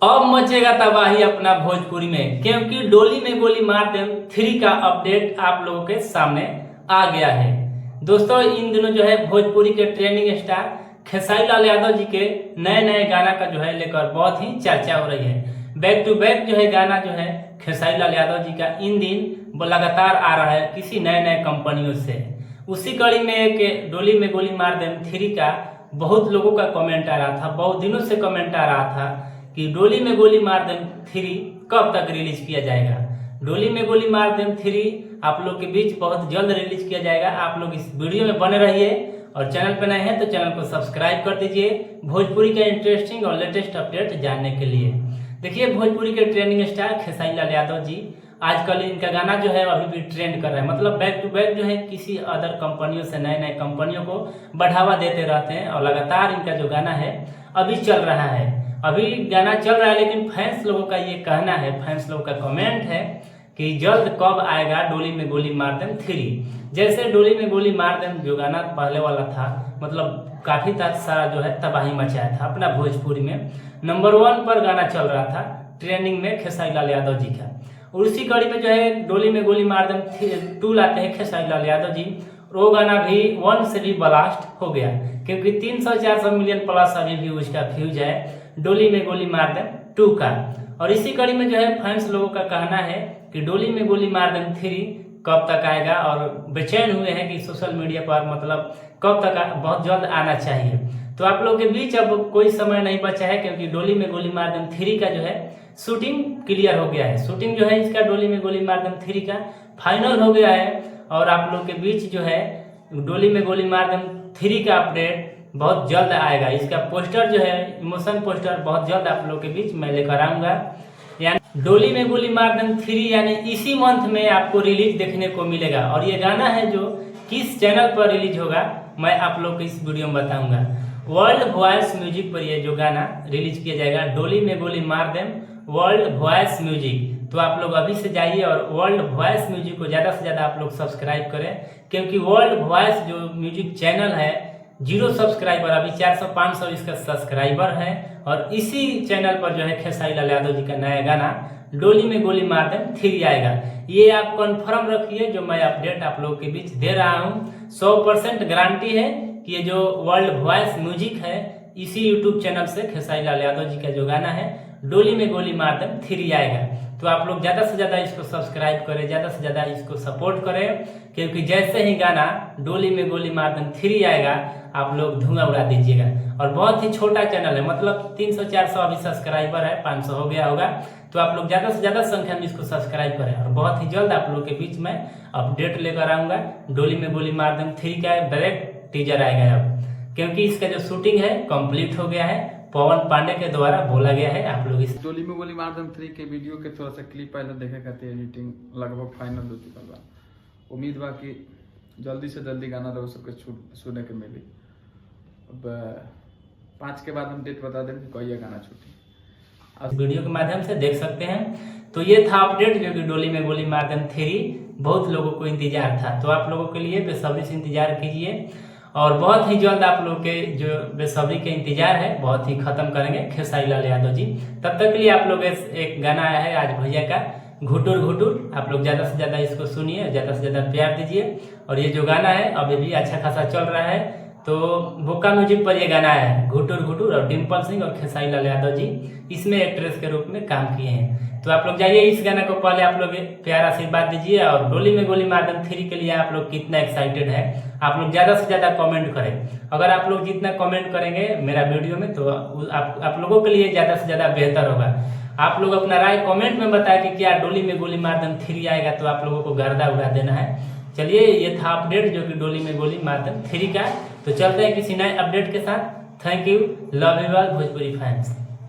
अब मचेगा तबाही अपना भोजपुरी में, क्योंकि डोली में गोली मार दे 3 का अपडेट आप लोगों के सामने आ गया है। दोस्तों, इन दिनों जो है भोजपुरी के ट्रेंडिंग स्टार खेसारी लाल यादव जी के नए नए गाना का जो है लेकर बहुत ही चर्चा हो रही है। बैक टू बैक जो है गाना जो है खेसारी लाल यादव जी का इन दिन लगातार आ रहा है किसी नए नए कंपनियों से। उसी कड़ी में एक डोली में गोली मार दे 3 का बहुत लोगों का कमेंट आ रहा था, बहुत दिनों से कमेंट आ रहा था कि डोली में गोली मार दे 3 कब तक रिलीज किया जाएगा। डोली में गोली मार दे 3 आप लोग के बीच बहुत जल्द रिलीज किया जाएगा। आप लोग इस वीडियो में बने रहिए और चैनल पर नए हैं तो चैनल को सब्सक्राइब कर दीजिए भोजपुरी का इंटरेस्टिंग और लेटेस्ट अपडेट जानने के लिए। देखिए, भोजपुरी के ट्रेंडिंग स्टार खेसारी लाल यादव जी आजकल इनका गाना जो है अभी भी ट्रेंड कर रहा है। मतलब बैक टू बैक जो है किसी अदर कंपनियों से नए नए कंपनियों को बढ़ावा देते रहते हैं और लगातार इनका जो गाना है अभी चल रहा है। अभी गाना चल रहा है, लेकिन फैंस लोगों का ये कहना है, फैंस लोगों का कमेंट है कि जल्द कब आएगा डोली में गोली मार दे 3। जैसे डोली में गोली मार दे जो गाना पहले वाला था, मतलब काफी सारा जो है तबाही मचाया था अपना भोजपुरी में। नंबर 1 पर गाना चल रहा था ट्रेंडिंग में खेसारी लाल यादव जी का। और उसी कड़ी में जो है डोली में गोली मार दे 2 लाते हैं खेसारी लाल यादव जी। वो गाना भी 1 से भी ब्लास्ट हो गया, क्योंकि 300-400 मिलियन प्लस अभी भी उसका व्यूज है डोली में गोली मार दे 2 का। और इसी कड़ी में जो है फैंस लोगों का कहना है कि डोली में गोली मार दे 3 कब तक आएगा, और बेचैन हुए हैं कि सोशल मीडिया पर मतलब कब तक बहुत जल्द आना चाहिए। तो आप लोगों के बीच अब कोई समय नहीं बचा है, क्योंकि डोली में गोली मार दे 3 का जो है शूटिंग क्लियर हो गया है। शूटिंग जो है इसका डोली में गोली मार दे 3 का फाइनल हो गया है। और आप लोग के बीच जो है डोली में गोली मार दे 3 का अपडेट बहुत जल्द आएगा। इसका पोस्टर जो है इमोशन पोस्टर बहुत जल्द आप लोग के बीच मैं लेकर आऊंगा। यानी डोली में गोली मार दे 3 यानी इसी मंथ में आपको रिलीज देखने को मिलेगा। और ये गाना है जो किस चैनल पर रिलीज होगा मैं आप लोग को इस वीडियो में बताऊंगा। वर्ल्ड वॉइस म्यूजिक पर ये जो गाना रिलीज किया जाएगा डोली में गोली मार दे वर्ल्ड वॉइस म्यूजिक। तो आप लोग अभी से जाइए और वर्ल्ड वॉइस म्यूजिक को ज्यादा से ज्यादा आप लोग सब्सक्राइब करें, क्योंकि वर्ल्ड वॉइस जो म्यूजिक चैनल है 0 सब्सक्राइबर, अभी 400-500 इसका सब्सक्राइबर है। और इसी चैनल पर जो है खेसारी लाल यादव जी का नया गाना डोली में गोली मार दे 3 आएगा। ये आप कंफर्म रखिए, जो मैं अपडेट आप लोगों के बीच दे रहा हूँ 100% गारंटी है कि ये जो वर्ल्ड वॉइस म्यूजिक है इसी यूट्यूब चैनल से खेसारी लाल यादव जी का जो गाना है डोली में गोली मार दे 3 आएगा। तो आप लोग ज्यादा से ज्यादा इसको सब्सक्राइब करें, ज्यादा से ज्यादा इसको सपोर्ट करें, क्योंकि जैसे ही गाना डोली में गोली मार दे 3 आएगा आप लोग धुआं उड़ा दीजिएगा। और बहुत ही छोटा चैनल है, मतलब 300-400 अभी सब्सक्राइबर है, 500 हो गया होगा। तो आप लोग ज्यादा से ज्यादा संख्या में इसको सब्सक्राइब करें। और बहुत ही जल्द आप लोग के बीच में अपडेट लेकर आऊंगा। डोली में गोली मार दे 3 का डायरेक्ट टीजर आएगा अब, क्योंकि इसका जो शूटिंग है कंप्लीट हो गया है, पवन पांडे के द्वारा बोला गया है। आप लोग इस डोली में गोली मार दे 3 के वीडियो के थोड़ा सा क्लिप पहले देखे खातिर एडिटिंग लगभग फाइनल हो चुका बा। उम्मीद बा कि जल्दी से जल्दी गाना लोग सबके सुने के मिली। अब 5 के बाद हम डेट बता दें कि कहिया गाना छूटी, आप वीडियो के माध्यम से देख सकते हैं। तो ये था अपडेट, जो कि डोली में गोली मार दे 3 बहुत लोगों को इंतजार था। तो आप लोगों के लिए बेसब्री से इंतजार कीजिए, और बहुत ही जल्द आप लोग के जो बेसब्री के इंतजार है बहुत ही खत्म करेंगे खेसारी लाल यादव जी। तब तक के लिए आप लोग एक गाना आया है आज भैया का घुटुर घुटुर, आप लोग ज्यादा से ज्यादा इसको सुनिए, ज्यादा से ज्यादा प्यार दीजिए। और ये जो गाना है अभी भी अच्छा खासा चल रहा है। तो भोका म्यूजिक पर ये गाना है घुटुर घुटुर, और डिम्पल सिंह और खेसारी लाल यादव जी इसमें एक्ट्रेस के रूप में काम किए हैं। तो आप लोग जाइए, इस गाना को पहले आप लोग प्यार आशीर्वाद दीजिए। और डोली में गोली मार दे 3 के लिए आप लोग कितना एक्साइटेड है आप लोग ज्यादा से ज्यादा कमेंट करें। अगर आप लोग जितना कमेंट करेंगे मेरा वीडियो में तो आप लोगों के लिए ज्यादा से ज्यादा बेहतर होगा। आप लोग अपना राय कमेंट में बताएं कि क्या डोली में गोली मार दे 3 आएगा, तो आप लोगों को गर्दा उड़ा देना है। चलिए, ये था अपडेट जो कि डोली में गोली मार दे 3 का। तो चलते हैं किसी नए अपडेट के साथ। Thank you, love you all Bhojpuri fans.